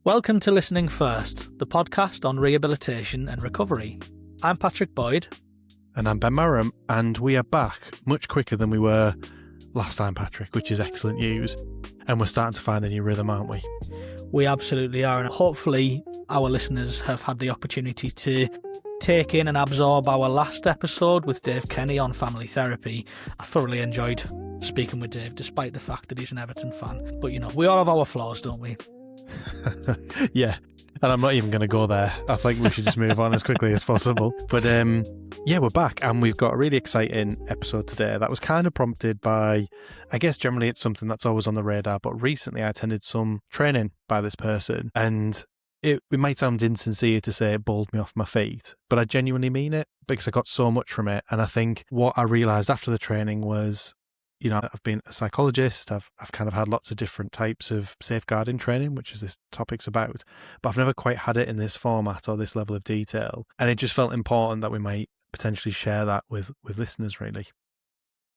Welcome to Listening First, the podcast on rehabilitation and recovery. I'm Patrick Boyd. And I'm Ben Marram, and we are back much quicker than we were last time, Patrick, which is excellent news. And we're starting to find a new rhythm, aren't we? We absolutely are, and hopefully our listeners have had the opportunity to take in and absorb our last episode with Dave Kenny on family therapy. I thoroughly enjoyed speaking with Dave, despite the fact that he's an Everton fan. But, we all have our flaws, don't we? Yeah, and I'm not even going to go there. I think we should just move on as quickly as possible. But yeah, we're back, and we've got a really exciting episode today that was kind of prompted by, I guess generally it's something that's always on the radar, but recently I attended some training by this person, and it might sound insincere to say it bowled me off my feet, but I genuinely mean it because I got so much from it. And I think what I realised after the training was, I've been a psychologist, I've kind of had lots of different types of safeguarding training, which is this topic's about, but I've never quite had it in this format or this level of detail. And it just felt important that we might potentially share that with listeners, really.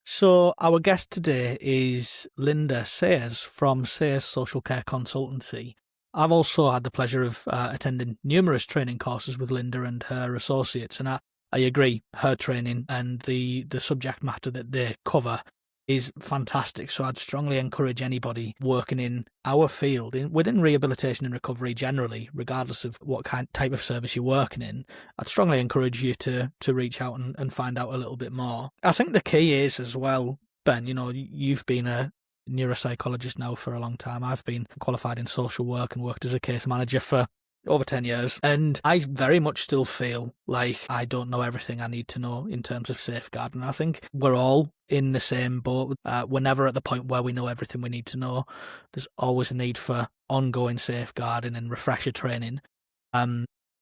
So our guest today is Linda Sayers from Sayers Social Care Consultancy. I've also had the pleasure of attending numerous training courses with Linda and her associates, and I agree, her training and the subject matter that they cover is fantastic. So I'd strongly encourage anybody working in our field, within rehabilitation and recovery generally, regardless of what type of service you're working in, I'd strongly encourage you to reach out and find out a little bit more. I think the key is as well, Ben, you've been a neuropsychologist now for a long time. I've been qualified in social work and worked as a case manager for over 10 years. And I very much still feel like I don't know everything I need to know in terms of safeguarding. I think we're all in the same boat. We're never at the point where we know everything we need to know. There's always a need for ongoing safeguarding and refresher training.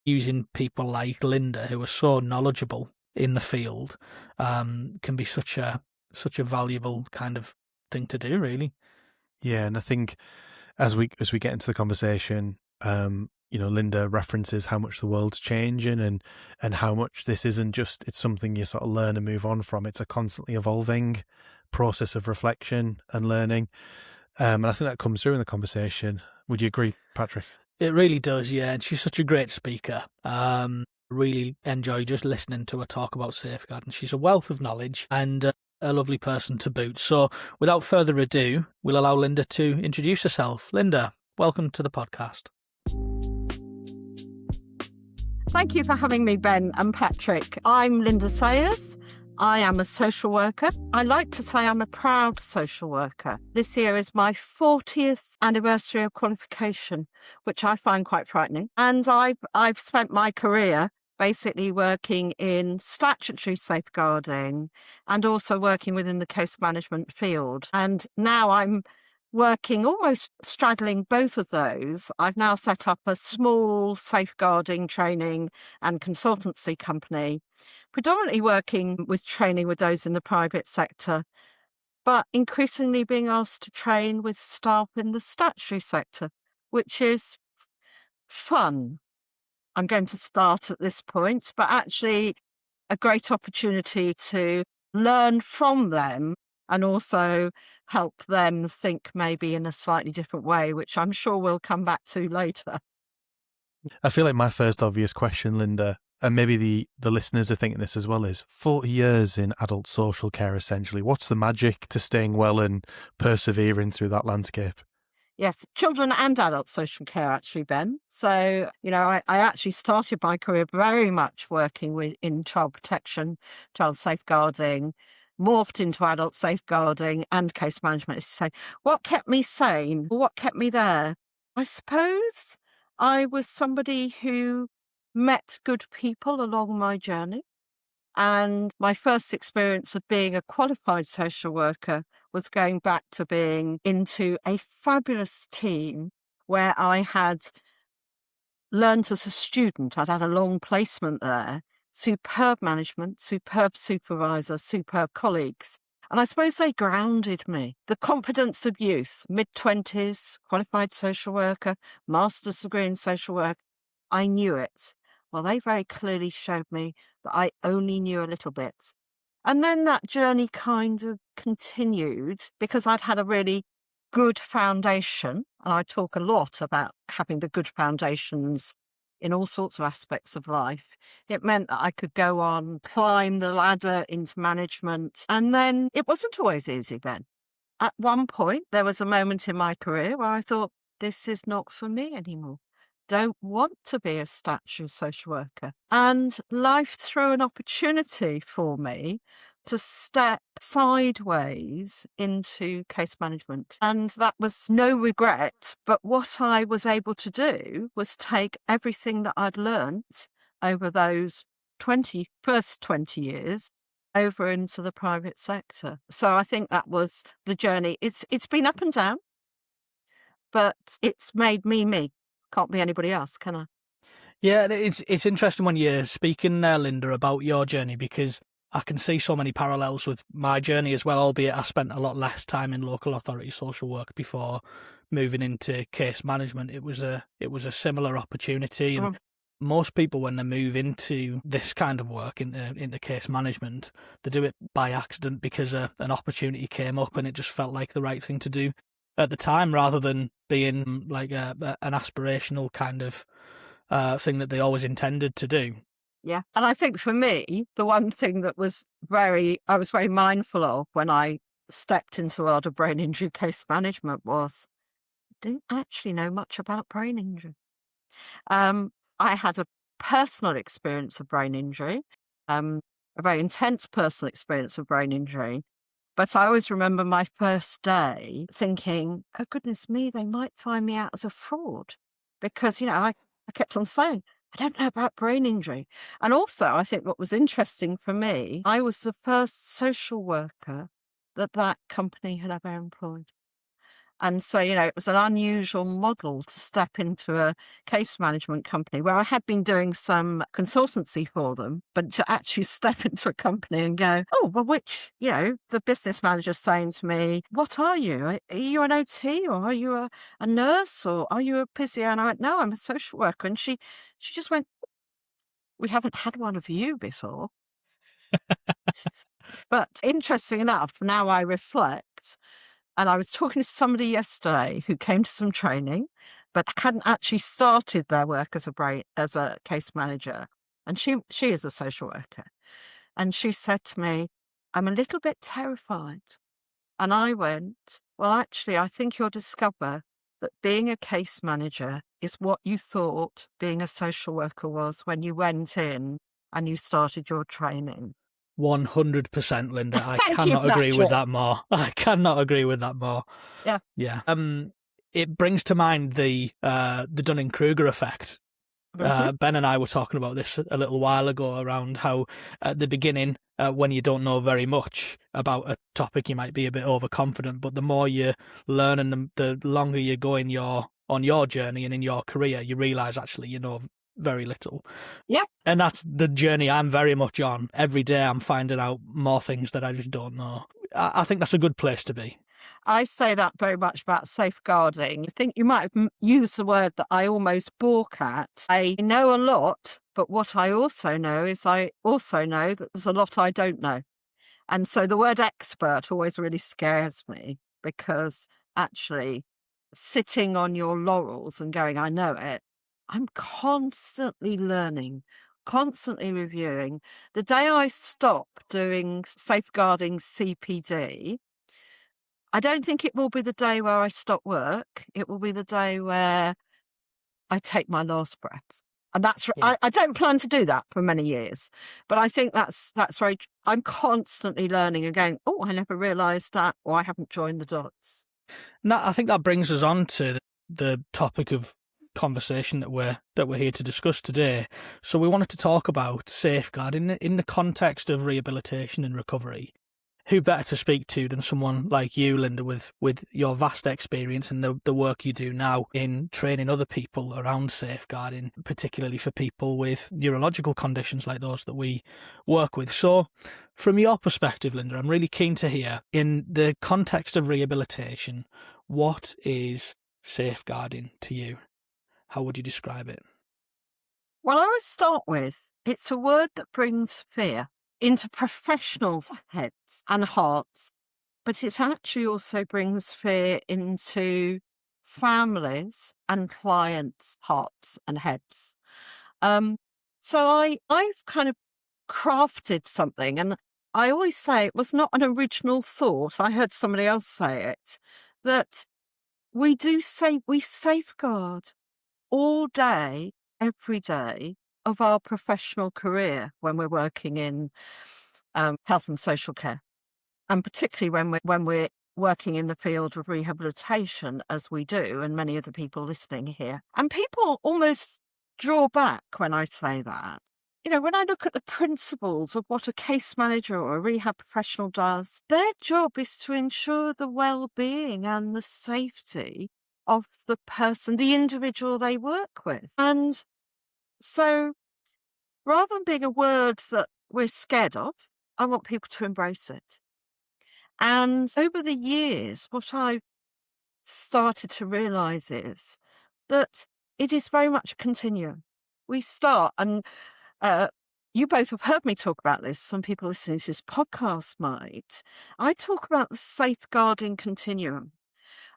Using people like Linda, who are so knowledgeable in the field, can be such a valuable kind of thing to do, really. Yeah, and I think as we get into the conversation, Linda references how much the world's changing and how much this isn't just, it's something you sort of learn and move on from. It's a constantly evolving process of reflection and learning. And I think that comes through in the conversation. Would you agree, Patrick? It really does, yeah. And she's such a great speaker. Really enjoy just listening to her talk about safeguarding. She's a wealth of knowledge and a lovely person to boot. So without further ado, we'll allow Linda to introduce herself. Linda, welcome to the podcast. Thank you for having me, Ben and Patrick. I'm Linda Sayers. I am a social worker. I like to say I'm a proud social worker. This year is my 40th anniversary of qualification, which I find quite frightening. And I've spent my career basically working in statutory safeguarding and also working within the case management field. And now I'm working almost straddling both of those. I've now set up a small safeguarding training and consultancy company, predominantly working with training with those in the private sector, but increasingly being asked to train with staff in the statutory sector, which is fun. I'm going to start at this point, but actually a great opportunity to learn from them and also help them think maybe in a slightly different way, which I'm sure we'll come back to later. I feel like my first obvious question, Linda, and maybe the listeners are thinking this as well, is 40 years in adult social care, essentially. What's the magic to staying well and persevering through that landscape? Yes, children and adult social care, actually, Ben. So, I actually started my career very much working in child protection, child safeguarding, morphed into adult safeguarding and case management. As you say, what kept me sane? What kept me there? I suppose I was somebody who met good people along my journey. And my first experience of being a qualified social worker was going back to being into a fabulous team where I had learned as a student. I'd had a long placement there. Superb management, superb supervisor, superb colleagues. And I suppose they grounded me. The confidence of youth, mid-20s, qualified social worker, master's degree in social work, I knew it. Well, they very clearly showed me that I only knew a little bit. And then that journey kind of continued because I'd had a really good foundation. And I talk a lot about having the good foundations in all sorts of aspects of life. It meant that I could go on, climb the ladder into management. And then it wasn't always easy, Ben. At one point, there was a moment in my career where I thought, this is not for me anymore. Don't want to be a statutory social worker. And life threw an opportunity for me to step sideways into case management. And that was no regret. But what I was able to do was take everything that I'd learnt over those first 20 years over into the private sector. So I think that was the journey. It's been up and down, but it's made me me. Can't be anybody else, can I? Yeah, it's interesting when you're speaking there, Linda, about your journey, because I can see so many parallels with my journey as well, albeit I spent a lot less time in local authority social work before moving into case management. It was a similar opportunity, and most people, when they move into this kind of work, into case management, they do it by accident because an opportunity came up and it just felt like the right thing to do at the time, rather than being like an aspirational kind of thing that they always intended to do. Yeah. And I think for me, the one thing that I was very mindful of when I stepped into the world of brain injury case management was I didn't actually know much about brain injury. I had a personal experience of brain injury, a very intense personal experience of brain injury. But I always remember my first day thinking, oh, goodness me, they might find me out as a fraud. Because, I kept on saying, I don't know about brain injury. And also, I think what was interesting for me, I was the first social worker that company had ever employed. And so, it was an unusual model to step into a case management company where I had been doing some consultancy for them, but to actually step into a company and go, oh, well, the business manager's saying to me, what are you? Are you an OT, or are you a nurse, or are you a physio? And I went, no, I'm a social worker. And she just went, we haven't had one of you before. But interesting enough, now I reflect, and I was talking to somebody yesterday who came to some training, but hadn't actually started their work as a case manager. And she is a social worker. And she said to me, I'm a little bit terrified. And I went, well, actually, I think you'll discover that being a case manager is what you thought being a social worker was when you went in and you started your training. 100%, Linda. I Thank cannot you, agree with Patrick. that more. I cannot agree with that more. Yeah. Yeah. It brings to mind the Dunning-Kruger effect. Ben and I were talking about this a little while ago around how at the beginning, when you don't know very much about a topic, you might be a bit overconfident, but the more you learn and the longer you go on your journey and in your career, you realise actually you know very little. Yeah. And that's the journey I'm very much on. Every day I'm finding out more things that I just don't know. I think that's a good place to be. I say that very much about safeguarding. I think you might have used the word that I almost balk at. I know a lot, but what I also know is I also know that there's a lot I don't know. And so the word expert always really scares me, because actually sitting on your laurels and going, I know it, I'm constantly learning, constantly reviewing. The day I stop doing safeguarding CPD, I don't think it will be the day where I stop work. It will be the day where I take my last breath. And that's, Yeah. I don't plan to do that for many years, but I think that's very, I'm constantly learning and going, oh, I never realised that, or I haven't joined the dots. No, I think that brings us on to the topic of conversation that we're here to discuss today. So we wanted to talk about safeguarding in the context of rehabilitation and recovery. Who better to speak to than someone like you, Linda, with your vast experience and the work you do now in training other people around safeguarding, particularly for people with neurological conditions like those that we work with. So from your perspective, Linda, I'm really keen to hear, in the context of rehabilitation, what is safeguarding to you? How would you describe it? Well, I would start with, it's a word that brings fear into professionals' heads and hearts, but it actually also brings fear into families and clients' hearts and heads. So I've kind of crafted something, and I always say it was not an original thought. I heard somebody else say it, that we safeguard all day, every day of our professional career when we're working in health and social care, and particularly when we're working in the field of rehabilitation, as we do, and many of the people listening here. And people almost draw back when I say that. You know, when I look at the principles of what a case manager or a rehab professional does, their job is to ensure the well-being and the safety of the person, the individual they work with. And so rather than being a word that we're scared of, I want people to embrace it. And over the years, what I've started to realize is that it is very much a continuum. We start, and you both have heard me talk about this. Some people listening to this podcast might. I talk about the safeguarding continuum.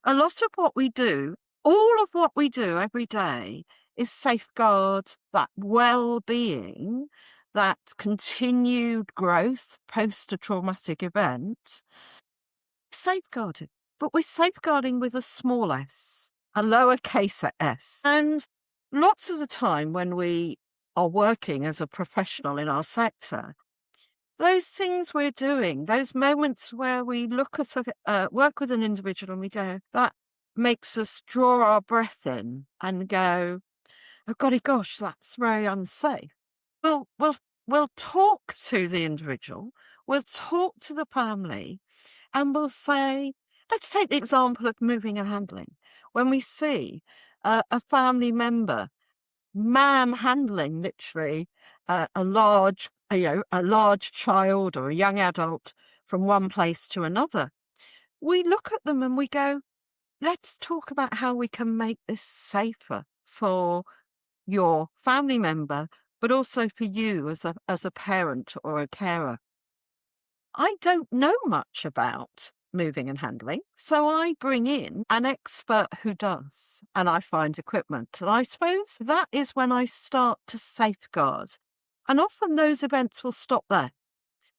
A lot of what we do, all of what we do every day, is safeguard that well-being, that continued growth post a traumatic event. Safeguarding, but we're safeguarding with a small s, a lowercase s. And lots of the time when we are working as a professional in our sector, those things we're doing, those moments where we work with an individual and we go, that makes us draw our breath in and go, oh golly gosh, that's very unsafe. We'll talk to the individual, we'll talk to the family, and we'll say, let's take the example of moving and handling. When we see a family member manhandling literally a large child or a young adult from one place to another, we look at them and we go, let's talk about how we can make this safer for your family member, but also for you as a parent or a carer. I don't know much about moving and handling, so I bring in an expert who does, and I find equipment. And I suppose that is when I start to safeguard. And often those events will stop there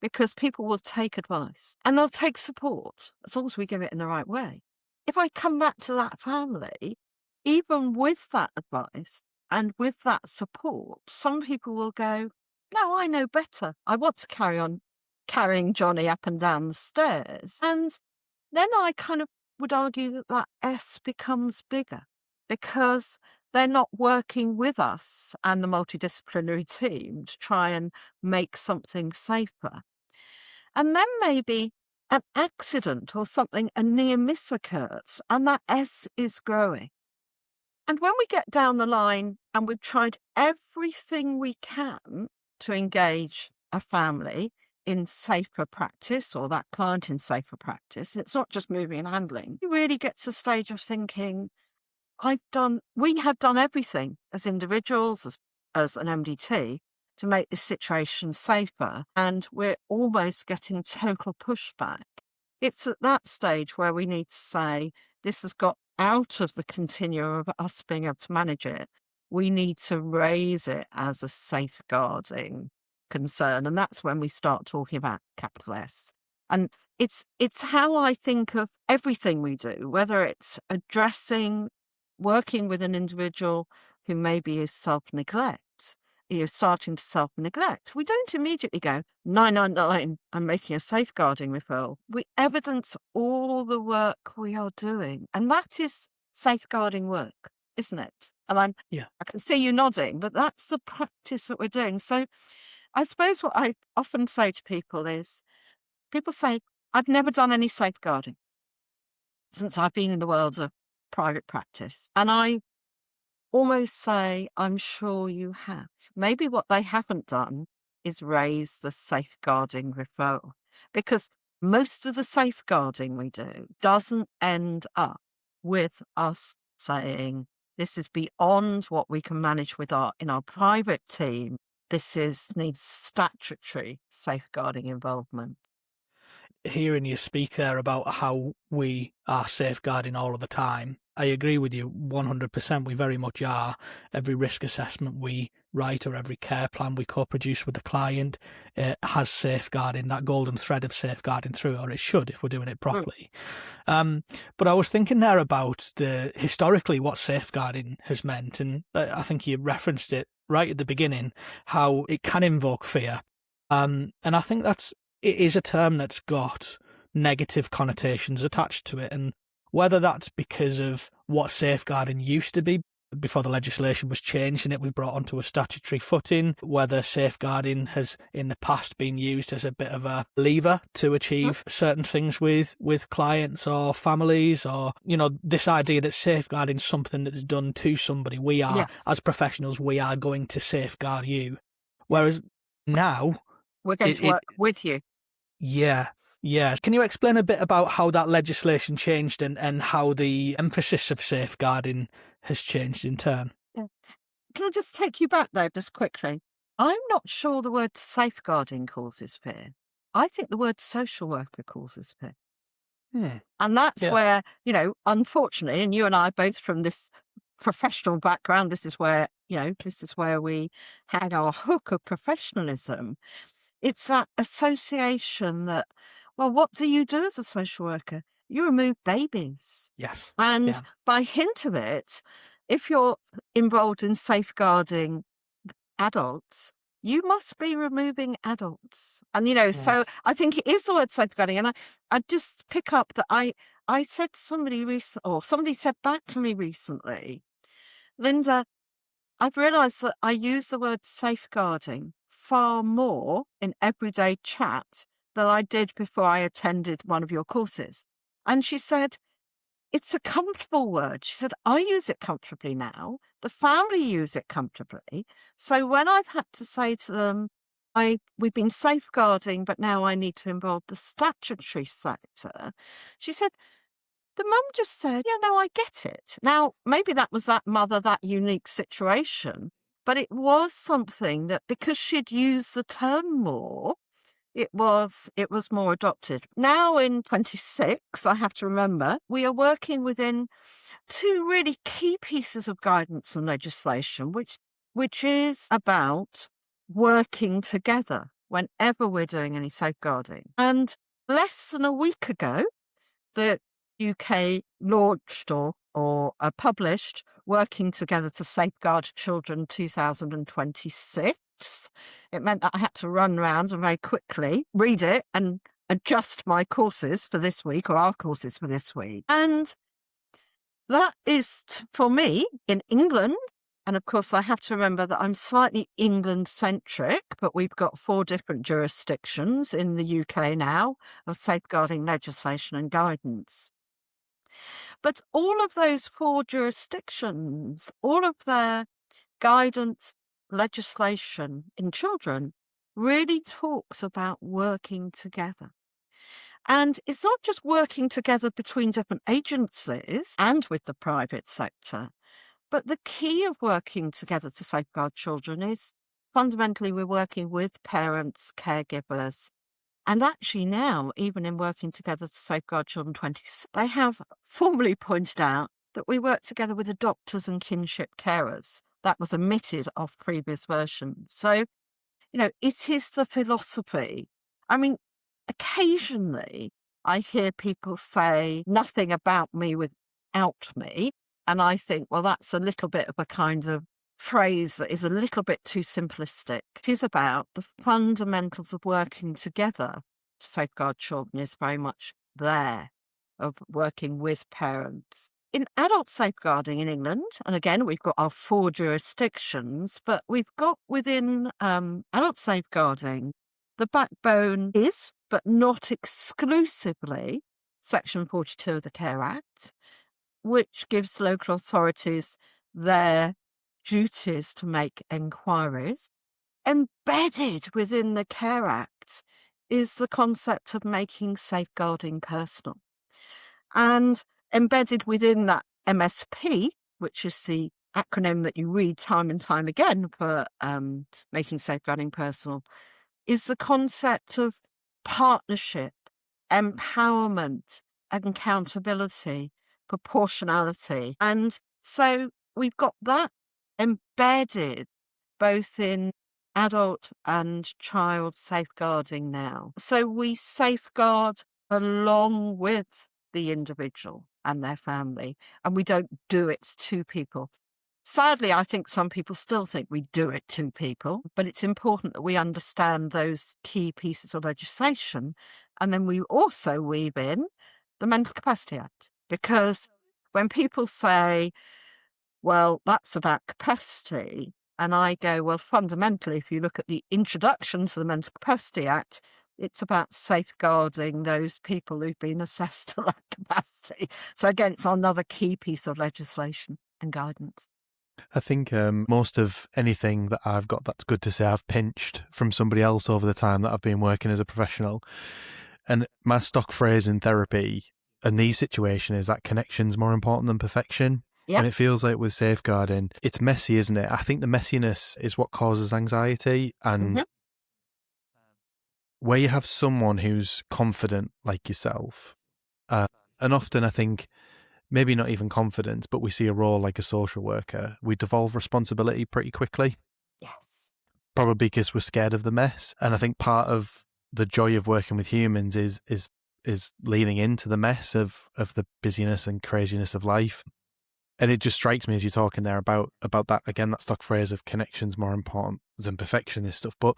because people will take advice and they'll take support as long as we give it in the right way. If I come back to that family, even with that advice and with that support, some people will go, no, I know better. I want to carry on carrying Johnny up and down the stairs. And then I kind of would argue that that S becomes bigger because they're not working with us and the multidisciplinary team to try and make something safer. And then maybe an accident or something, a near miss occurs, and that S is growing. And when we get down the line and we've tried everything we can to engage a family in safer practice or that client in safer practice, it's not just moving and handling. You really get to a stage of thinking, we have done everything as individuals, as an MDT, to make this situation safer, and we're almost getting total pushback. It's at that stage where we need to say, this has got out of the continuum of us being able to manage it. We need to raise it as a safeguarding concern. And that's when we start talking about capital S. And it's how I think of everything we do, whether it's working with an individual who maybe is self-neglect, you're starting to self-neglect. We don't immediately go, 999, I'm making a safeguarding referral. We evidence all the work we are doing. And that is safeguarding work, isn't it? And I can see you nodding, but that's the practice that we're doing. So I suppose what I often say to people is, people say, I've never done any safeguarding since I've been in the world of private practice. And I almost say, I'm sure you have. Maybe what they haven't done is raise the safeguarding referral, because most of the safeguarding we do doesn't end up with us saying, this is beyond what we can manage in our private team. This needs statutory safeguarding involvement. hearing you speak there about how we are safeguarding all of the time. I agree with you 100%. We very much are. Every risk assessment we write or every care plan we co-produce with the client has safeguarding, that golden thread of safeguarding through, or it should if we're doing it properly. But I was thinking there about historically what safeguarding has meant, and I think you referenced it right at the beginning, how it can invoke fear. And I think it is a term that's got negative connotations attached to it. And whether that's because of what safeguarding used to be before the legislation was changed and it was brought onto a statutory footing, whether safeguarding has in the past been used as a bit of a lever to achieve certain things with clients or families, or, this idea that safeguarding is something that's done to somebody. We are, as professionals, we are going to safeguard you. Whereas now, we're going to work with you. Yeah. Can you explain a bit about how that legislation changed and how the emphasis of safeguarding has changed in turn? Yeah. Can I just take you back though, just quickly? I'm not sure the word safeguarding causes fear. I think the word social worker causes fear. And that's where, unfortunately, and you and I are both from this professional background, this is where we had our hook of professionalism. It's that association that, well, what do you do as a social worker? You remove babies. Yes. And by hint of it, if you're involved in safeguarding adults, you must be removing adults. And, so I think it is the word safeguarding. And I just pick up that I said to somebody recently, or somebody said back to me recently, Linda, I've realised that I use the word safeguarding far more in everyday chat than I did before I attended one of your courses. And she said, it's a comfortable word. She said, I use it comfortably now. The family use it comfortably. So when I've had to say to them, we've been safeguarding, but now I need to involve the statutory sector, she said, the mum just said, yeah, no, I get it. Now, maybe that was that mother, that unique situation, but it was something that because she'd used the term more, it was more adopted. Now in 26, I have to remember, we are working within two really key pieces of guidance and legislation, which is about working together whenever we're doing any safeguarding. And less than a week ago, the UK launched or published Working Together to Safeguard Children 2026. It meant that I had to run around and very quickly read it and adjust my courses for this week, or our courses for this week. And that is, for me, in England, and of course I have to remember that I'm slightly England-centric, but we've got 4 different jurisdictions in the UK now of safeguarding legislation and guidance. But all of those 4 jurisdictions, all of their guidance legislation in children really talks about working together. And it's not just working together between different agencies and with the private sector, but the key of working together to safeguard children is fundamentally we're working with parents, caregivers, and actually now, even in Working Together to Safeguard Children 26, they have formally pointed out that we work together with the doctors and kinship carers. That was omitted off previous versions. So, it is the philosophy. I mean, occasionally I hear people say nothing about me without me. And I think, well, that's a little bit of a kind of phrase that is a little bit too simplistic. It is about the fundamentals of working together to safeguard children is very much there, of working with parents. In adult safeguarding in England, and again, we've got our 4 jurisdictions, but we've got within adult safeguarding, the backbone is, but not exclusively, Section 42 of the Care Act, which gives local authorities their duties to make enquiries. Embedded within the Care Act is the concept of making safeguarding personal. And embedded within that MSP, which is the acronym that you read time and time again for making safeguarding personal, is the concept of partnership empowerment, accountability, proportionality. And so we've got that embedded both in adult and child safeguarding now. So we safeguard along with the individual and their family, and we don't do it to people. Sadly, I think some people still think we do it to people, but it's important that we understand those key pieces of legislation. And then we also weave in the Mental Capacity Act, because when people say, well, that's about capacity, and I go, well, fundamentally, if you look at the introduction to the Mental Capacity Act, it's about safeguarding those people who've been assessed to lack capacity. So again, it's another key piece of legislation and guidance. I think most of anything that I've got that's good to say, I've pinched from somebody else over the time that I've been working as a professional. And my stock phrase in therapy in these situations is that connection's more important than perfection. Yep. And it feels like with safeguarding, it's messy, isn't it? I think the messiness is what causes anxiety. And where you have someone who's confident like yourself, and often I think maybe not even confidence, but we see a role like a social worker, we devolve responsibility pretty quickly. Yes. Probably because we're scared of the mess. And I think part of the joy of working with humans is leaning into the mess of the busyness and craziness of life. And it just strikes me as you're talking there about that, again, that stock phrase of connection's more important than perfection, this stuff. But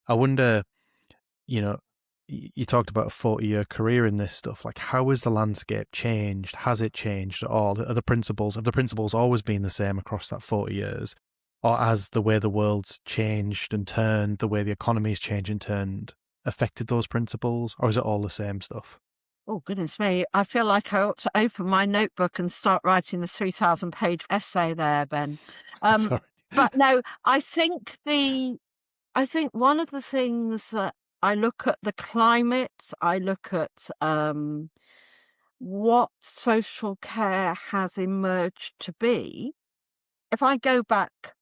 I wonder, you know, you talked about a 40-year career in this stuff. Like, how has the landscape changed? Has it changed at all? Have the principles always been the same across that 40 years? Or has the way the world's changed and turned, the way the economy's changed and turned, affected those principles? Or is it all the same stuff? Oh, goodness me. I feel like I ought to open my notebook and start writing the 3,000-page essay there, Ben. Sorry. But no, I think one of the things that I look at the climate, I look at what social care has emerged to be. If I go back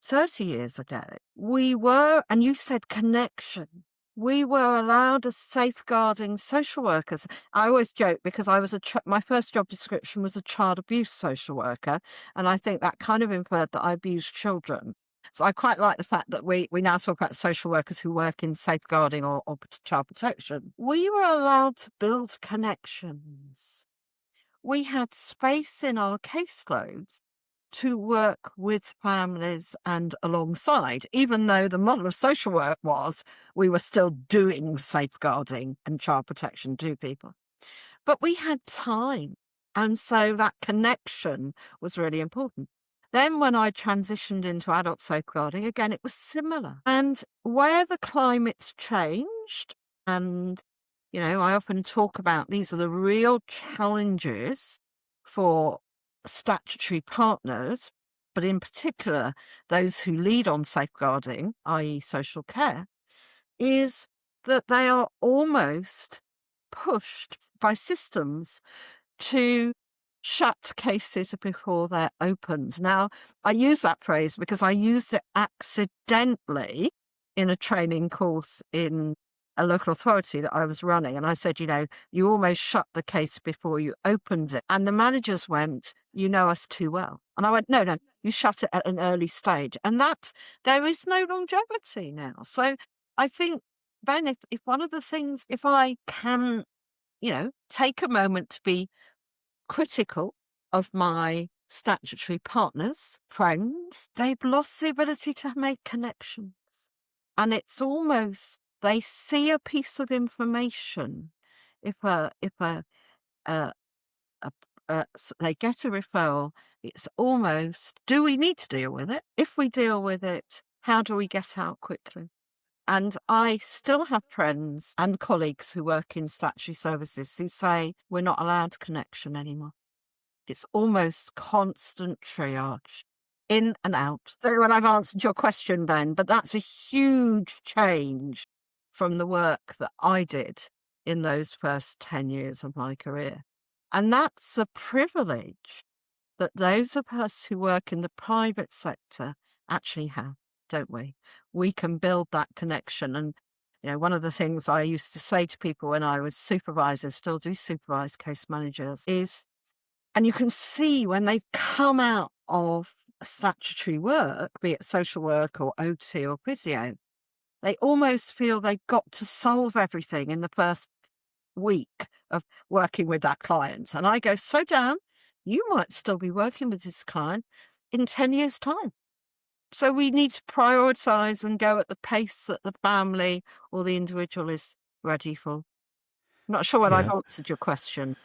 30 years ago, we were, and you said connection, we were allowed as safeguarding social workers. I always joke because I was my first job description was a child abuse social worker, and I think that kind of inferred that I abused children. So I quite like the fact that we now talk about social workers who work in safeguarding or child protection. We were allowed to build connections. We had space in our caseloads to work with families and alongside, even though the model of social work was we were still doing safeguarding and child protection to people. But we had time. And so that connection was really important. Then when I transitioned into adult safeguarding, again, it was similar. And where the climate's changed, and, I often talk about these are the real challenges for statutory partners, but in particular, those who lead on safeguarding, i.e. social care, is that they are almost pushed by systems to shut cases before they're opened. Now, I use that phrase because I used it accidentally in a training course in a local authority that I was running. And I said, you almost shut the case before you opened it. And the managers went, you know us too well. And I went, no, you shut it at an early stage. And there is no longevity now. So I think, Ben, if one of the things, if I can, take a moment to be critical of my statutory partners, friends, they've lost the ability to make connections. And it's almost, they see a piece of information. If they get a referral, it's almost, do we need to deal with it? If we deal with it, how do we get out quickly? And I still have friends and colleagues who work in statutory services who say we're not allowed connection anymore. It's almost constant triage, in and out. So when I've answered your question, Ben, but that's a huge change from the work that I did in those first 10 years of my career. And that's a privilege that those of us who work in the private sector actually have, don't we? We can build that connection. And, One of the things I used to say to people when I was supervisor, still do supervise case managers, is, and you can see when they've come out of statutory work, be it social work or OT or physio, they almost feel they've got to solve everything in the first week of working with that client. And I go, slow down, you might still be working with this client in 10 years' time. So we need to prioritise and go at the pace that the family or the individual is ready for. I'm not sure whether I've answered your question.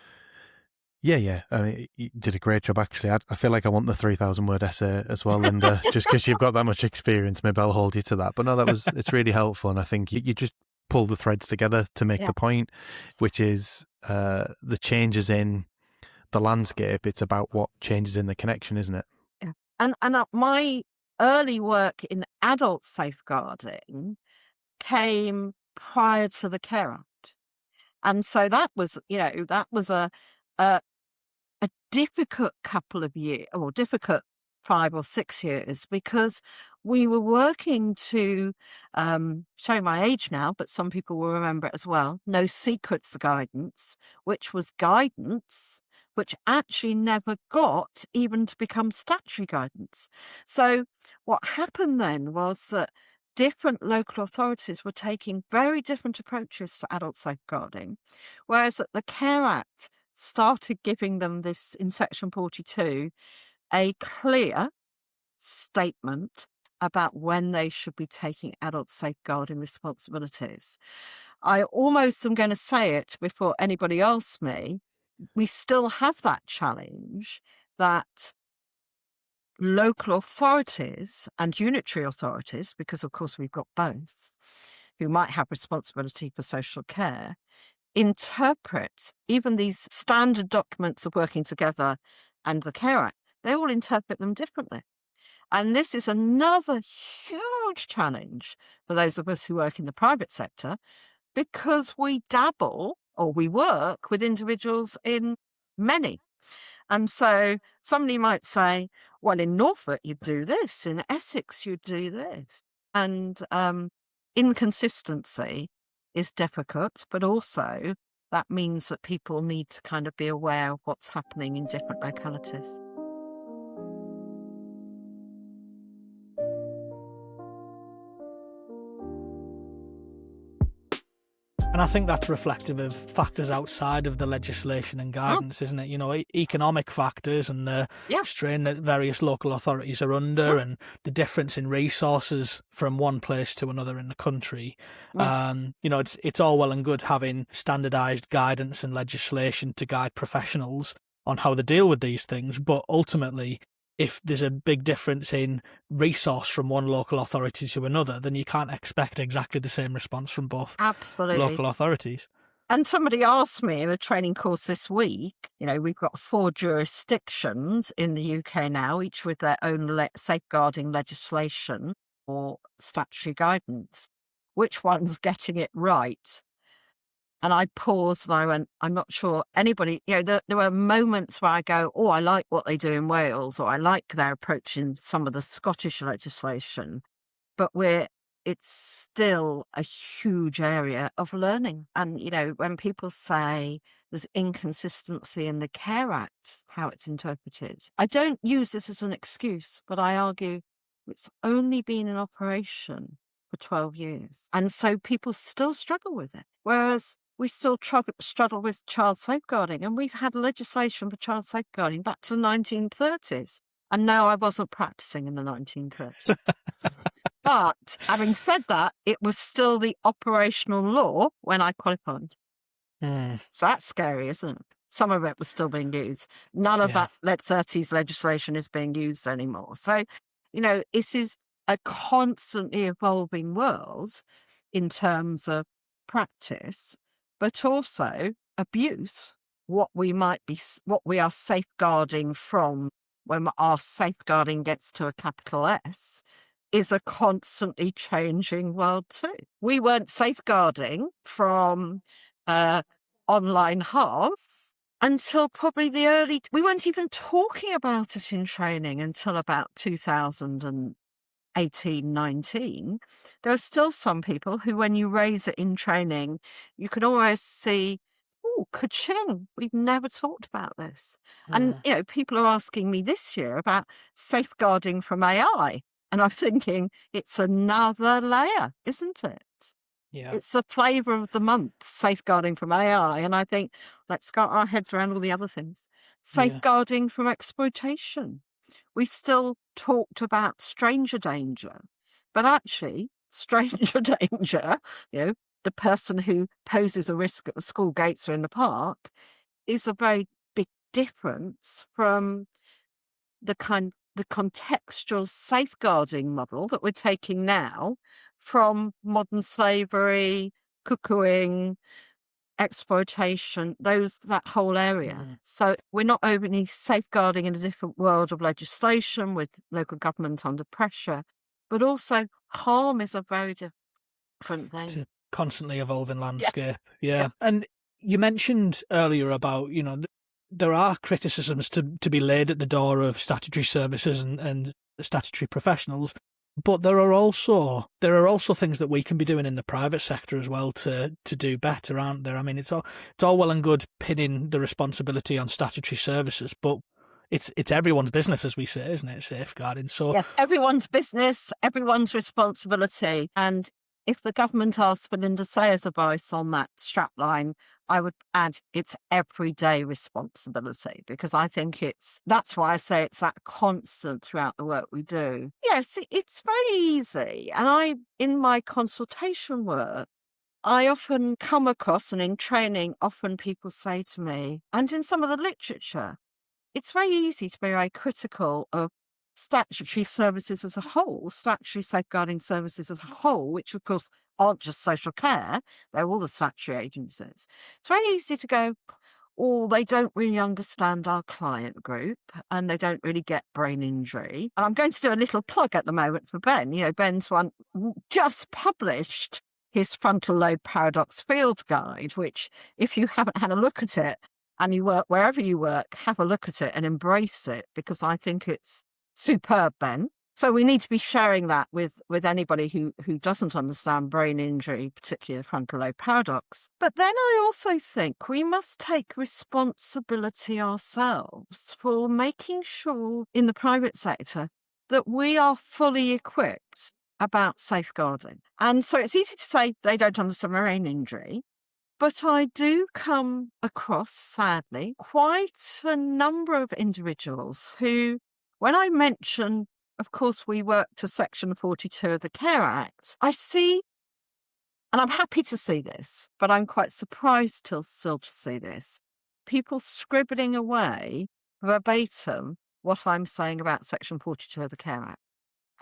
Yeah. I mean, you did a great job, actually. I feel like I want the 3,000-word essay as well, Linda, just because you've got that much experience. Maybe I'll hold you to that. But no, it's really helpful. And I think you just pull the threads together to make the point, which is the changes in the landscape. It's about what changes in the connection, isn't it? Yeah. And my early work in adult safeguarding came prior to the Care Act. And so that was, a difficult couple of years, or difficult 5 or 6 years, because we were working to, show my age now, but some people will remember it as well, No Secrets guidance, which was guidance which actually never got even to become statutory guidance. So what happened then was that different local authorities were taking very different approaches to adult safeguarding, whereas the Care Act started giving them this, in Section 42, a clear statement about when they should be taking adult safeguarding responsibilities. I almost am going to say it before anybody asks me. We still have that challenge that local authorities and unitary authorities, because of course we've got both, who might have responsibility for social care, interpret even these standard documents of working together and the Care Act. They all interpret them differently. And this is another huge challenge for those of us who work in the private sector, because we dabble or we work with individuals in many. And so somebody might say, well, in Norfolk, you do this, in Essex, you do this. And inconsistency is difficult, but also that means that people need to kind of be aware of what's happening in different localities. And I think that's reflective of factors outside of the legislation and guidance, isn't it? Economic factors and the strain that various local authorities are under, and the difference in resources from one place to another in the country. It's all well and good having standardised guidance and legislation to guide professionals on how to deal with these things, but ultimately, if there's a big difference in resource from one local authority to another, then you can't expect exactly the same response from both local authorities. And somebody asked me in a training course this week, we've got 4 jurisdictions in the UK now, each with their own safeguarding legislation or statutory guidance. Which one's getting it right? And I paused and I went, I'm not sure anybody, there were moments where I go, oh, I like what they do in Wales, or I like their approach in some of the Scottish legislation, but it's still a huge area of learning. And, when people say there's inconsistency in the Care Act, how it's interpreted, I don't use this as an excuse, but I argue it's only been in operation for 12 years. And so people still struggle with it. Whereas we still struggle with child safeguarding, and we've had legislation for child safeguarding back to the 1930s. And no, I wasn't practicing in the 1930s. But having said that, it was still the operational law when I qualified. So that's scary, isn't it? Some of it was still being used. None of that 30s legislation is being used anymore. So, this is a constantly evolving world in terms of practice, but also abuse. What we are safeguarding from, when our safeguarding gets to a capital S, is a constantly changing world too. We weren't safeguarding from online harm until probably we weren't even talking about it in training until about 2010 18, 19, there are still some people who, when you raise it in training, you can almost see, oh, ka-ching, we've never talked about this. And, people are asking me this year about safeguarding from AI. And I'm thinking, it's another layer, isn't it? Yeah. It's the flavour of the month, safeguarding from AI. And I think, let's get our heads around all the other things. Safeguarding from exploitation. We still talked about stranger danger, but actually, stranger danger, the person who poses a risk at the school gates or in the park, is a very big difference from the contextual safeguarding model that we're taking now from modern slavery, cuckooing, exploitation, that whole area. So we're not only safeguarding in a different world of legislation with local government under pressure, but also harm is a very different thing. It's a constantly evolving landscape. Yeah. And you mentioned earlier about, there are criticisms to be laid at the door of statutory services and statutory professionals. But there are also things that we can be doing in the private sector as well to do better, aren't there? I mean, it's all well and good pinning the responsibility on statutory services, but it's everyone's business, as we say, isn't it? Safeguarding. So yes, everyone's business, everyone's responsibility. And if the government asks for Linda Sayers' advice on that strapline, I would add it's everyday responsibility, because I think that's why I say it's that constant throughout the work we do. Yes, it's very easy. And in my consultation work, I often come across, and in training, often people say to me, and in some of the literature, it's very easy to be very critical of statutory services as a whole, statutory safeguarding services as a whole, which of course aren't just social care, they're all the statutory agencies. It's very easy to go, oh, they don't really understand our client group and they don't really get brain injury. And I'm going to do a little plug at the moment for Ben. Ben's just published his frontal lobe paradox field guide, which, if you haven't had a look at it and you work wherever you work, have a look at it and embrace it, because I think it's superb, Ben. So we need to be sharing that with anybody who doesn't understand brain injury, particularly the frontal lobe paradox. But then I also think we must take responsibility ourselves for making sure in the private sector that we are fully equipped about safeguarding. And so it's easy to say they don't understand brain injury, but I do come across, sadly, quite a number of individuals who, when I mention, of course, we work to Section 42 of the Care Act, I see, and I'm happy to see this, but I'm quite surprised still to see this, people scribbling away verbatim what I'm saying about Section 42 of the Care Act,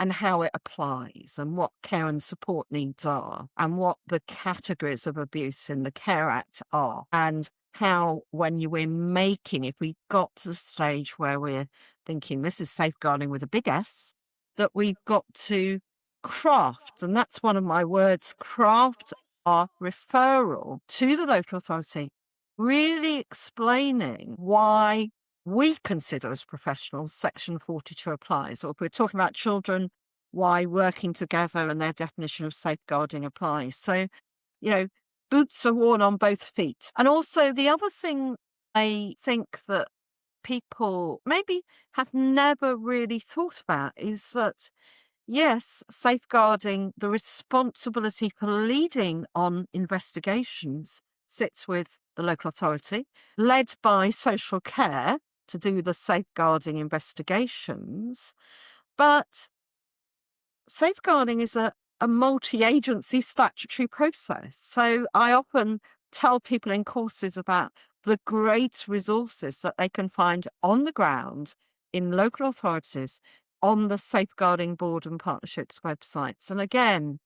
and how it applies, and what care and support needs are, and what the categories of abuse in the Care Act are, and how, if we got to the stage where we're thinking this is safeguarding with a big S, that we've got to craft, and that's one of my words, craft our referral to the local authority, really explaining why we consider as professionals Section 42 applies, or if we're talking about children, why working together and their definition of safeguarding applies. So, boots are worn on both feet. And also the other thing I think that people maybe have never really thought about is that, yes, safeguarding, the responsibility for leading on investigations sits with the local authority, led by social care, to do the safeguarding investigations. But safeguarding is a multi-agency statutory process. So I often tell people in courses about the great resources that they can find on the ground in local authorities on the Safeguarding Board and Partnerships websites. And again,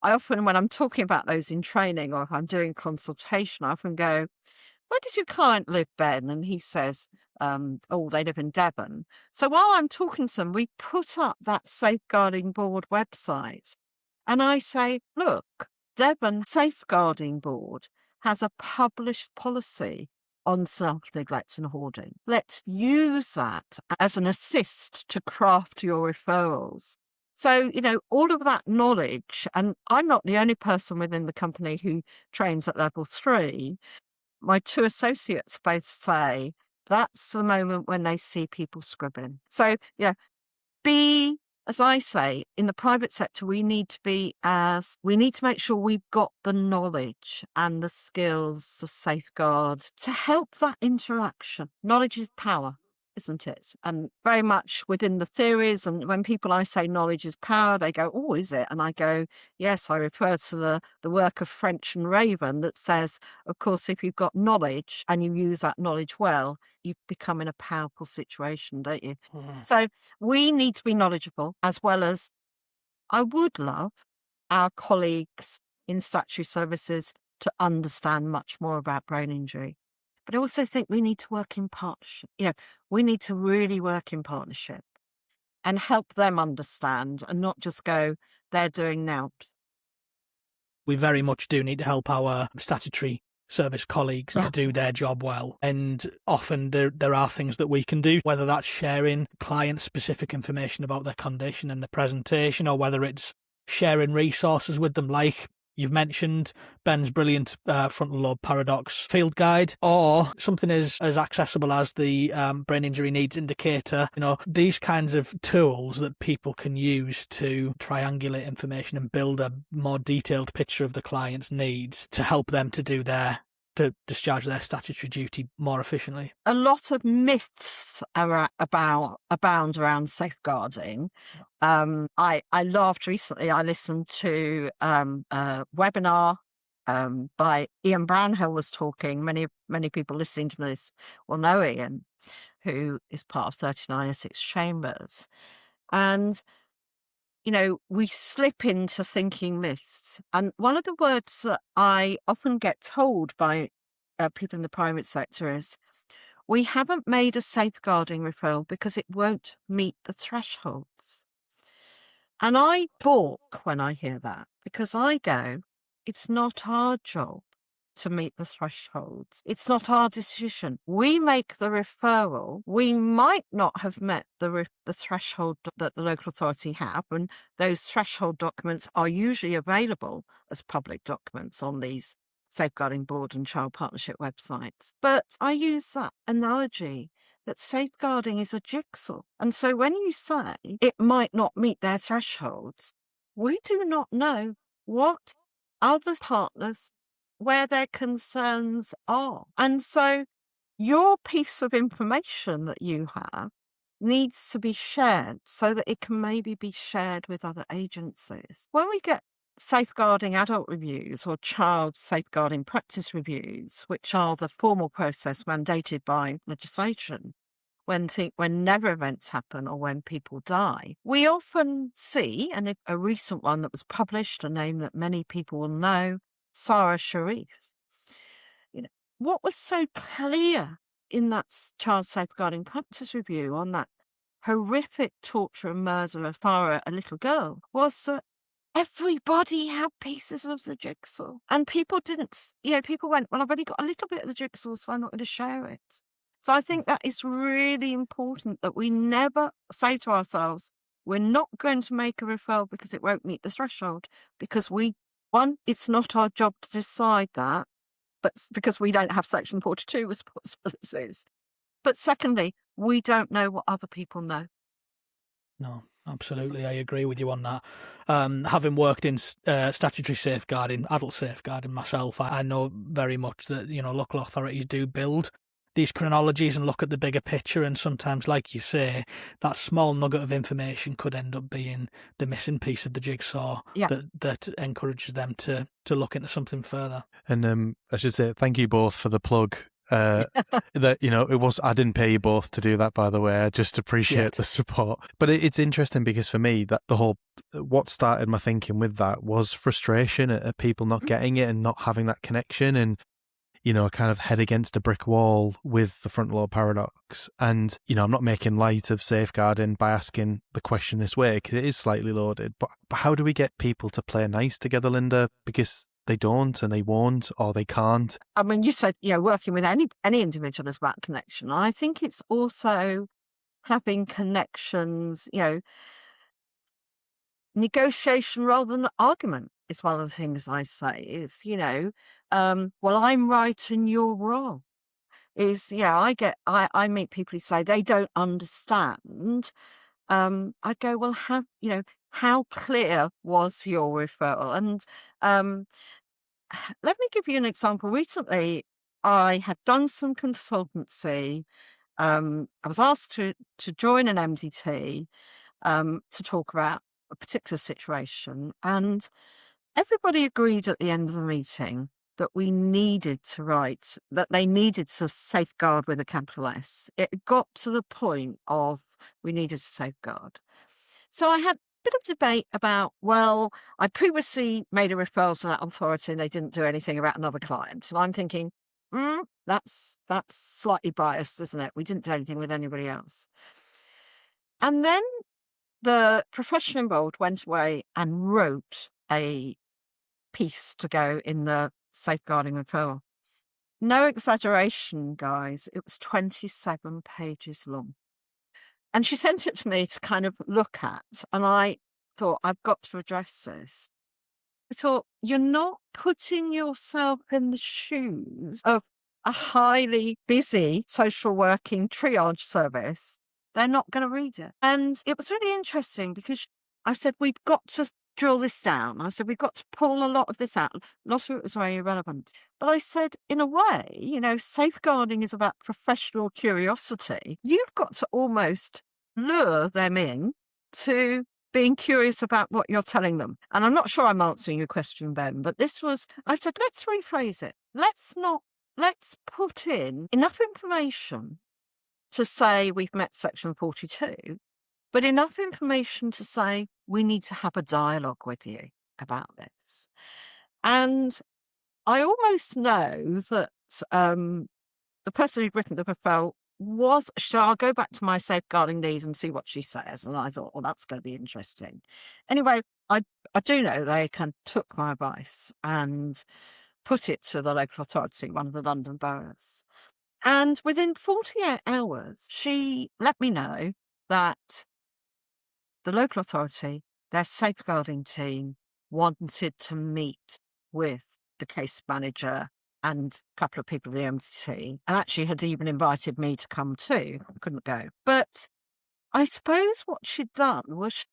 I often, when I'm talking about those in training or if I'm doing consultation, I often go, where does your client live, Ben? And he says, they live in Devon. So while I'm talking to them, we put up that Safeguarding Board website. And I say, look, Devon Safeguarding Board has a published policy on self-neglect and hoarding. Let's use that as an assist to craft your referrals. So, all of that knowledge, and I'm not the only person within the company who trains at level 3. My 2 associates both say that's the moment when they see people scribbling. So, as I say, in the private sector, we need to make sure we've got the knowledge and the skills, the safeguard to help that interaction. Knowledge is power, isn't it? And very much within the theories. And when I say knowledge is power, they go, oh, is it? And I go, yes, I refer to the work of French and Raven that says, of course, if you've got knowledge and you use that knowledge well, you become in a powerful situation, don't you? So we need to be knowledgeable, as well as I would love our colleagues in statutory services to understand much more about brain injury. But I also think we need to work in partnership. We need to really work in partnership and help them understand and not just go, they're doing now. We very much do need to help our statutory service colleagues to do their job well. And often there are things that we can do, whether that's sharing client-specific information about their condition and the presentation, or whether it's sharing resources with them, like you've mentioned Ben's brilliant frontal lobe paradox field guide, or something as accessible as the brain injury needs indicator. These kinds of tools that people can use to triangulate information and build a more detailed picture of the client's needs to help them to discharge their statutory duty more efficiently. A lot of myths abound around safeguarding. I laughed recently. I listened to a webinar by Ian Brownhill was talking. Many people listening to this will know Ian, who is part of 3906 Chambers. And we slip into thinking myths. And one of the words that I often get told by people in the private sector is, we haven't made a safeguarding referral because it won't meet the thresholds. And I balk when I hear that, because I go, it's not our job to meet the thresholds. It's not our decision. We make the referral. We might not have met the threshold that the local authority have, and those threshold documents are usually available as public documents on these Safeguarding Board and Child Partnership websites. But I use that analogy that safeguarding is a jigsaw. And so when you say it might not meet their thresholds, we do not know what other partners, where their concerns are. And so your piece of information that you have needs to be shared so that it can maybe be shared with other agencies. When we get safeguarding adult reviews or child safeguarding practice reviews, which are the formal process mandated by legislation, whenever events happen or when people die, we often see, and a recent one that was published, a name that many people will know, Sarah Sharif. What was so clear in that child safeguarding practice review on that horrific torture and murder of Farah, a little girl, was that everybody had pieces of the jigsaw. And people didn't, people went, well, I've only got a little bit of the jigsaw, so I'm not going to share it. So I think that is really important, that we never say to ourselves, we're not going to make a referral because it won't meet the threshold, because it's not our job to decide that, but because we don't have Section 42 responsibilities. But secondly, we don't know what other people know. No, absolutely. I agree with you on that. Having worked in statutory safeguarding, adult safeguarding myself, I know very much that, local authorities do build these chronologies and look at the bigger picture. And sometimes, like you say, that small nugget of information could end up being the missing piece of the jigsaw that encourages them to look into something further. And I should say thank you both for the plug. That I didn't pay you both to do that, by the way. I just appreciate the support. But it's interesting because for me, that what started my thinking with that was frustration at people not getting it and not having that connection, and kind of head against a brick wall with the frontal lobe paradox. And I'm not making light of safeguarding by asking the question this way, because it is slightly loaded. But how do we get people to play nice together, Linda? Because they don't, and they won't, or they can't. I mean, you said, working with any individual is about connection. I think it's also having connections, negotiation rather than argument is one of the things I say is, well, I'm right and you're wrong. I meet people who say they don't understand. I go, well, how clear was your referral? And let me give you an example. Recently, I had done some consultancy. I was asked to join an MDT to talk about a particular situation, and everybody agreed at the end of the meeting that we needed to write, that they needed to safeguard with a capital S. It got to the point of we needed to safeguard. So I had a bit of debate about, well, I previously made a referral to that authority and they didn't do anything about another client. And I'm thinking, that's slightly biased, isn't it? We didn't do anything with anybody else. And then the profession involved went away and wrote a piece to go in the safeguarding referral. No exaggeration, guys. It was 27 pages long. And she sent it to me to kind of look at. And I thought, I've got to address this. I thought, you're not putting yourself in the shoes of a highly busy social working triage service. They're not going to read it. And it was really interesting because I said, we've got to drill this down. I said, we've got to pull a lot of this out. A lot of it was very irrelevant. But I said, in a way, safeguarding is about professional curiosity. You've got to almost lure them in to being curious about what you're telling them. And I'm not sure I'm answering your question, Ben, but I said, let's rephrase it. Let's put in enough information to say we've met section 42, but enough information to say we need to have a dialogue with you about this. And I almost know that the person who'd written the referral so I'll go back to my safeguarding needs and see what she says. And I thought, well, that's going to be interesting. Anyway, I do know they took my advice and put it to the local authority, one of the London boroughs. And within 48 hours, she let me know that the local authority, their safeguarding team, wanted to meet with the case manager and a couple of people at the MDT, and actually had even invited me to come too. I couldn't go. But I suppose what she'd done was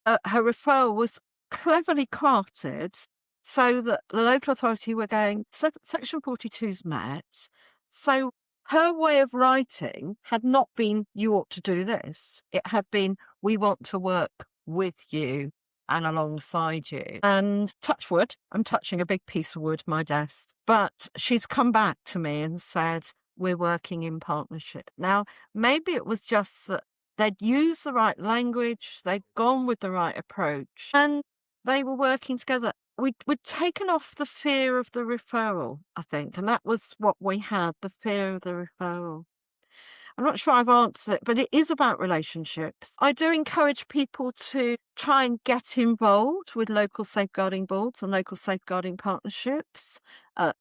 her referral was cleverly crafted so that the local authority were going, section 42's met, so her way of writing had not been, you ought to do this. It had been, we want to work with you and alongside you. And touch wood, I'm touching a big piece of wood, my desk. But she's come back to me and said, we're working in partnership. Now, maybe it was just that they'd used the right language, they'd gone with the right approach, and they were working together. We'd taken off the fear of the referral, I think, and that was what we had, the fear of the referral. I'm not sure I've answered it, but it is about relationships. I do encourage people to try and get involved with local safeguarding boards and local safeguarding partnerships,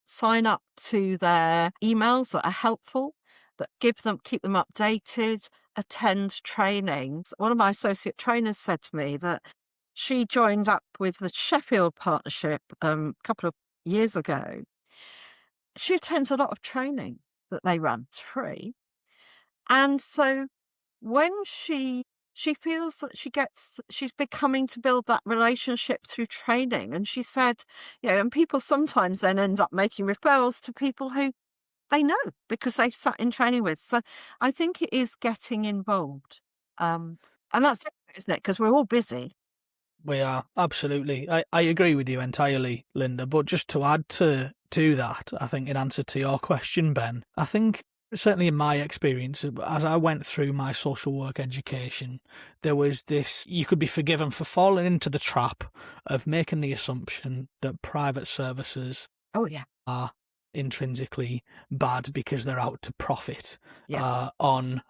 sign up to their emails that are helpful, that keep them updated, attend trainings. One of my associate trainers said to me that she joined up with the Sheffield Partnership a couple of years ago. She attends a lot of training that they run. It's free. And so when she feels that she's becoming to build that relationship through training. And she said, and people sometimes then end up making referrals to people who they know because they've sat in training with. So I think it is getting involved. And that's different, isn't it? Because we're all busy. We are, absolutely. I agree with you entirely, Linda. But just to add to that, I think in answer to your question, Ben, I think certainly in my experience, as I went through my social work education, there was this, you could be forgiven for falling into the trap of making the assumption that private services are intrinsically bad because they're out to profit on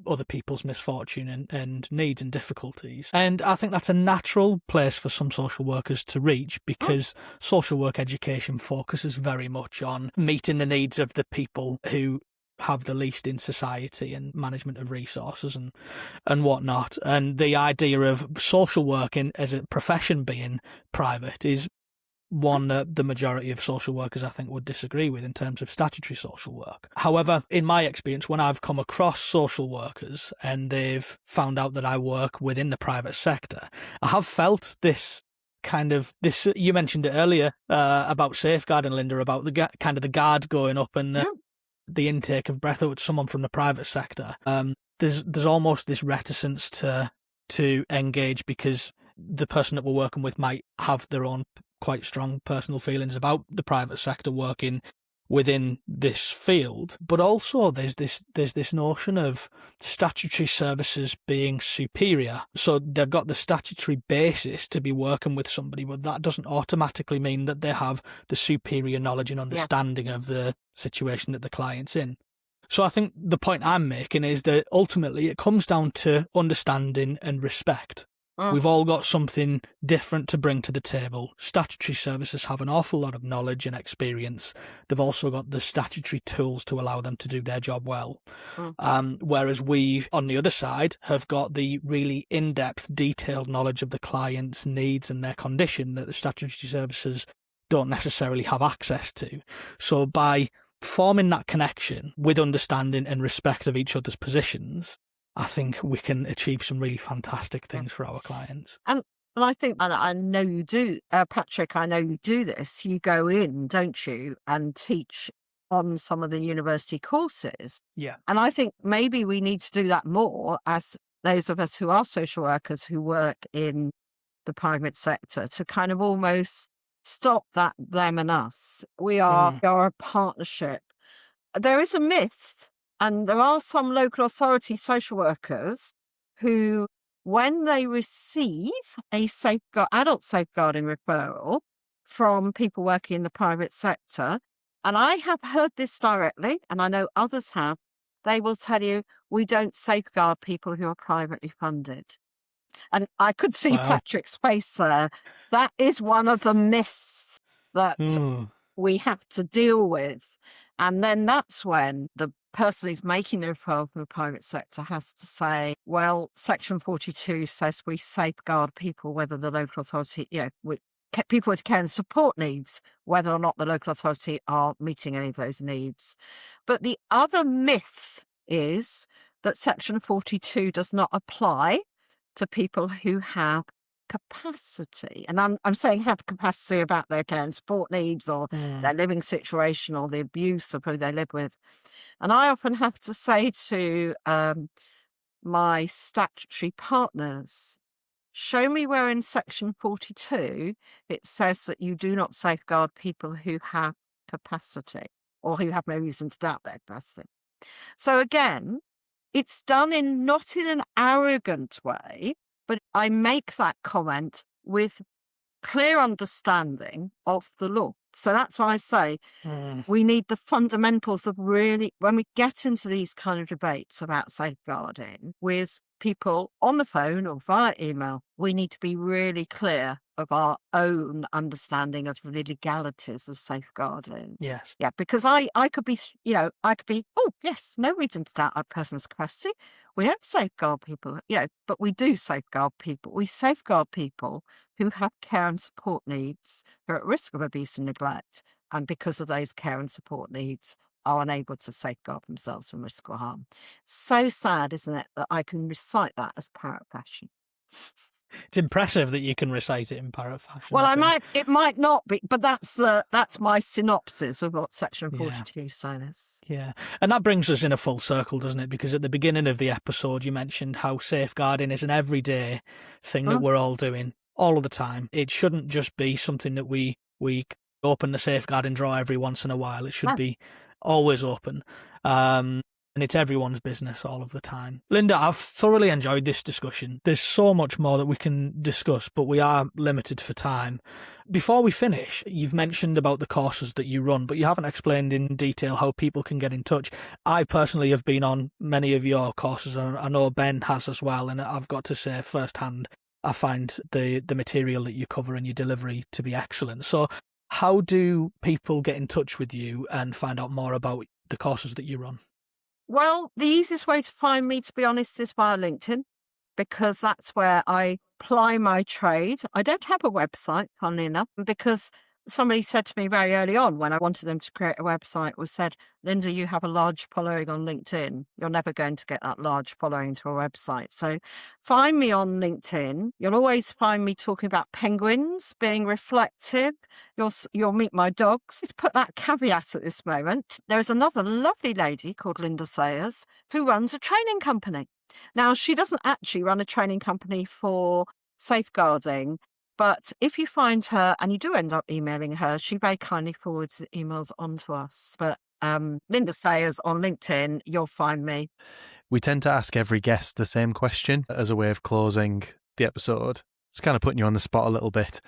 other people's misfortune and needs and difficulties. And I think that's a natural place for some social workers to reach because social work education focuses very much on meeting the needs of the people who have the least in society and management of resources and whatnot. And the idea of social work as a profession being private is one that the majority of social workers, I think, would disagree with in terms of statutory social work. However, in my experience, when I've come across social workers and they've found out that I work within the private sector, I have felt this you mentioned it earlier about safeguarding, Linda, about the kind of the guard going up and the intake of breath with someone from the private sector. There's almost this reticence to engage because the person that we're working with might have their own quite strong personal feelings about the private sector working within this field. But also there's this notion of statutory services being superior. So they've got the statutory basis to be working with somebody, but that doesn't automatically mean that they have the superior knowledge and understanding of the situation that the client's in. So I think the point I'm making is that ultimately it comes down to understanding and respect. We've all got something different to bring to the table. Statutory services have an awful lot of knowledge and experience. They've also got the statutory tools to allow them to do their job well. Whereas we, on the other side, have got the really in-depth, detailed knowledge of the client's needs and their condition that the statutory services don't necessarily have access to. So by forming that connection with understanding and respect of each other's positions, I think we can achieve some really fantastic things for our clients. And I think, and I know you do, Patrick, I know you do this. You go in, don't you, and teach on some of the university courses. Yeah. And I think maybe we need to do that more as those of us who are social workers who work in the private sector, to kind of almost stop that them and us. We are a partnership. There is a myth. And there are some local authority social workers who, when they receive a adult safeguarding referral from people working in the private sector, and I have heard this directly, and I know others have, they will tell you, we don't safeguard people who are privately funded. And I could see Patrick's face there. That is one of the myths that we have to deal with. And then that's when the person who's making the referral from the private sector has to say, well, Section 42 says we safeguard people, whether the local authority, people with care and support needs, whether or not the local authority are meeting any of those needs. But the other myth is that Section 42 does not apply to people who have capacity. And I'm saying have capacity about their care and support needs or their living situation or the abuse of who they live with. And I often have to say to my statutory partners, show me where in Section 42 it says that you do not safeguard people who have capacity or who have no reason to doubt their capacity. So again, it's done not in an arrogant way, but I make that comment with clear understanding of the law. So that's why I say we need the fundamentals of really, when we get into these kind of debates about safeguarding with people on the phone or via email, we need to be really clear of our own understanding of the legalities of safeguarding. Yes. Yeah, because I could be, oh, yes, no reason to doubt a person's capacity. We don't safeguard people, but we do safeguard people. We safeguard people who have care and support needs, who are at risk of abuse and neglect, and because of those care and support needs, are unable to safeguard themselves from risk or harm. So sad, isn't it, that I can recite that as parrot fashion. It's impressive that you can recite it in parrot fashion. Well, it might not be, but that's my synopsis of what Section 42 says. Yeah. And that brings us in a full circle, doesn't it? Because at the beginning of the episode, you mentioned how safeguarding is an everyday thing that we're all doing all of the time. It shouldn't just be something that we open the safeguarding drawer every once in a while. It should be always open. And it's everyone's business all of the time. Linda, I've thoroughly enjoyed this discussion. There's so much more that we can discuss, but we are limited for time. Before we finish, you've mentioned about the courses that you run, but you haven't explained in detail how people can get in touch. I personally have been on many of your courses, and I know Ben has as well, and I've got to say firsthand, I find the material that you cover and your delivery to be excellent. So how do people get in touch with you and find out more about the courses that you run? Well, the easiest way to find me, to be honest, is via LinkedIn, because that's where I ply my trade. I don't have a website, funnily enough, because somebody said to me very early on when I wanted them to create a website, was said, Linda, you have a large following on LinkedIn. You're never going to get that large following to a website. So find me on LinkedIn. You'll always find me talking about penguins, being reflective. You'll meet my dogs. Let's put that caveat at this moment. There is another lovely lady called Linda Sayers who runs a training company. Now, she doesn't actually run a training company for safeguarding, but if you find her and you do end up emailing her, she very kindly forwards the emails on to us. But Linda Sayers on LinkedIn, you'll find me. We tend to ask every guest the same question as a way of closing the episode. It's kind of putting you on the spot a little bit.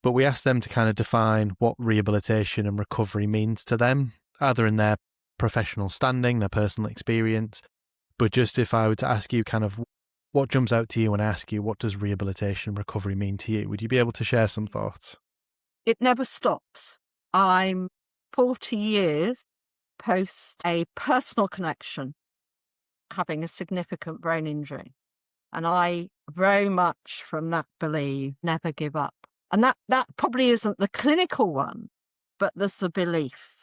But we ask them to kind of define what rehabilitation and recovery means to them, either in their professional standing, their personal experience. But just if I were to ask you kind of what jumps out to you when I ask you, what does rehabilitation and recovery mean to you? Would you be able to share some thoughts? It never stops. I'm 40 years post a personal connection, having a significant brain injury. And I very much from that believe never give up. And that probably isn't the clinical one, but there's the belief.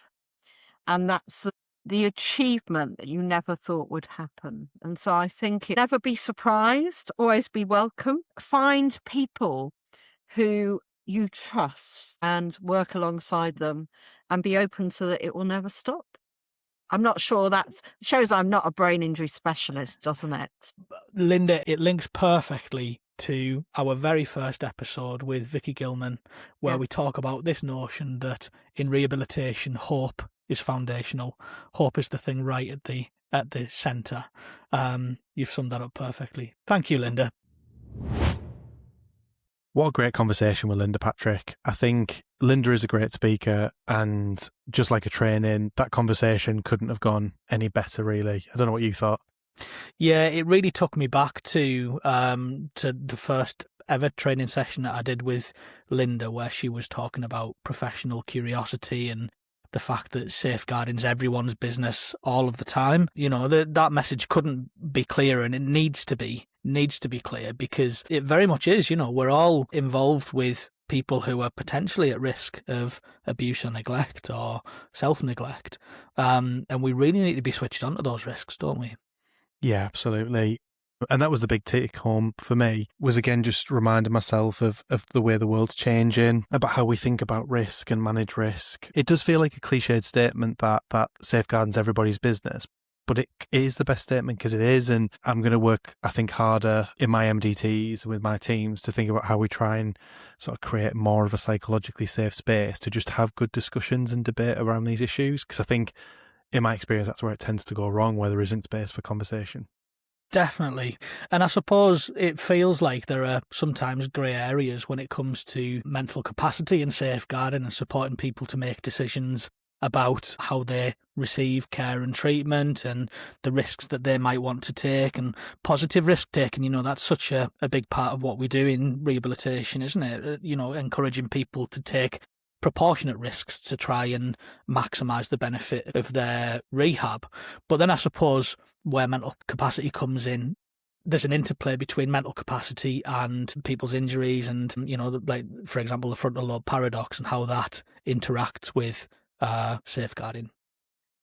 And that's the achievement that you never thought would happen. And so I think never be surprised, always be welcome. Find people who you trust and work alongside them and be open to that it will never stop. I'm not sure that shows I'm not a brain injury specialist, doesn't it? Linda, it links perfectly to our very first episode with Vicky Gilman, where we talk about this notion that in rehabilitation, hope is foundational. Hope is the thing right at the centre. You've summed that up perfectly. Thank you, Linda. What a great conversation with Linda, Patrick. I think Linda is a great speaker, and just like a training, that conversation couldn't have gone any better, really. I don't know what you thought. Yeah, it really took me back to the first ever training session that I did with Linda, where she was talking about professional curiosity and the fact that safeguarding's everyone's business all of the time. You know, that message couldn't be clearer, and it needs to be clear, because it very much is. You know, we're all involved with people who are potentially at risk of abuse or neglect or self-neglect. And we really need to be switched on to those risks, don't we? Yeah, absolutely. And that was the big take home for me, was again just reminding myself of the way the world's changing, about how we think about risk and manage risk. It does feel like a cliched statement that safeguarding's everybody's business, but it is the best statement because it is. And I'm going to work, I think, harder in my MDTs with my teams to think about how we try and sort of create more of a psychologically safe space to just have good discussions and debate around these issues. Because I think, in my experience, that's where it tends to go wrong, where there isn't space for conversation. Definitely. And I suppose it feels like there are sometimes grey areas when it comes to mental capacity and safeguarding and supporting people to make decisions about how they receive care and treatment and the risks that they might want to take, and positive risk taking. You know, that's such a big part of what we do in rehabilitation, isn't it? You know, encouraging people to take proportionate risks to try and maximise the benefit of their rehab. But then I suppose where mental capacity comes in, there's an interplay between mental capacity and people's injuries and, you know, like, for example, the frontal lobe paradox and how that interacts with safeguarding.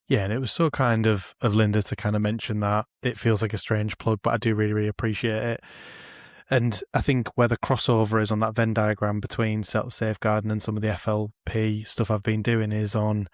Yeah, and it was so kind of Linda to kind of mention that. It feels like a strange plug, but I do really, really appreciate it. And I think where the crossover is on that Venn diagram between safeguarding and some of the FLP stuff I've been doing is on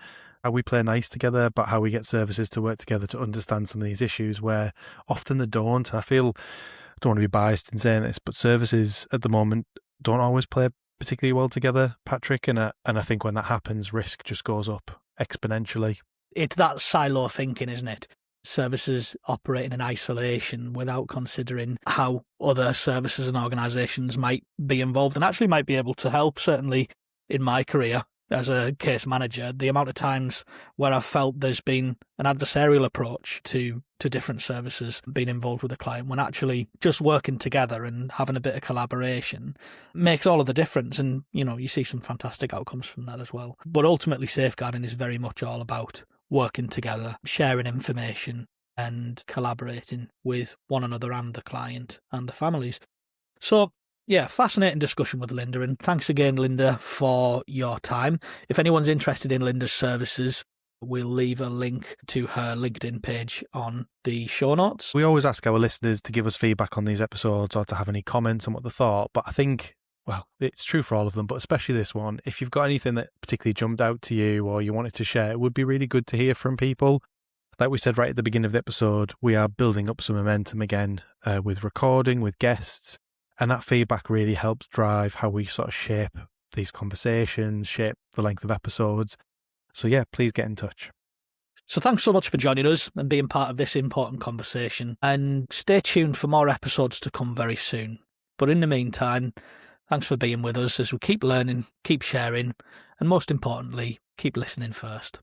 how we play nice together, but how we get services to work together to understand some of these issues where often they don't. And I feel, I don't want to be biased in saying this, but services at the moment don't always play particularly well together, Patrick. And I think when that happens, risk just goes up exponentially. It's that silo thinking, isn't it? Services operating in isolation without considering how other services and organisations might be involved and actually might be able to help. Certainly in my career as a case manager, the amount of times where I've felt there's been an adversarial approach to different services being involved with a client, when actually just working together and having a bit of collaboration makes all of the difference. And, you know, you see some fantastic outcomes from that as well. But ultimately, safeguarding is very much all about working together, sharing information and collaborating with one another and the client and the families. So, yeah, fascinating discussion with Linda, and thanks again, Linda, for your time. If anyone's interested in Linda's services, we'll leave a link to her LinkedIn page on the show notes. We always ask our listeners to give us feedback on these episodes or to have any comments on what they thought, but I think, well, it's true for all of them, but especially this one. If you've got anything that particularly jumped out to you or you wanted to share, it would be really good to hear from people. Like we said right at the beginning of the episode, we are building up some momentum again with recording, with guests, and that feedback really helps drive how we sort of shape these conversations, shape the length of episodes. So yeah, please get in touch. So thanks so much for joining us and being part of this important conversation, and stay tuned for more episodes to come very soon. But in the meantime, thanks for being with us as we keep learning, keep sharing, and most importantly, keep listening first.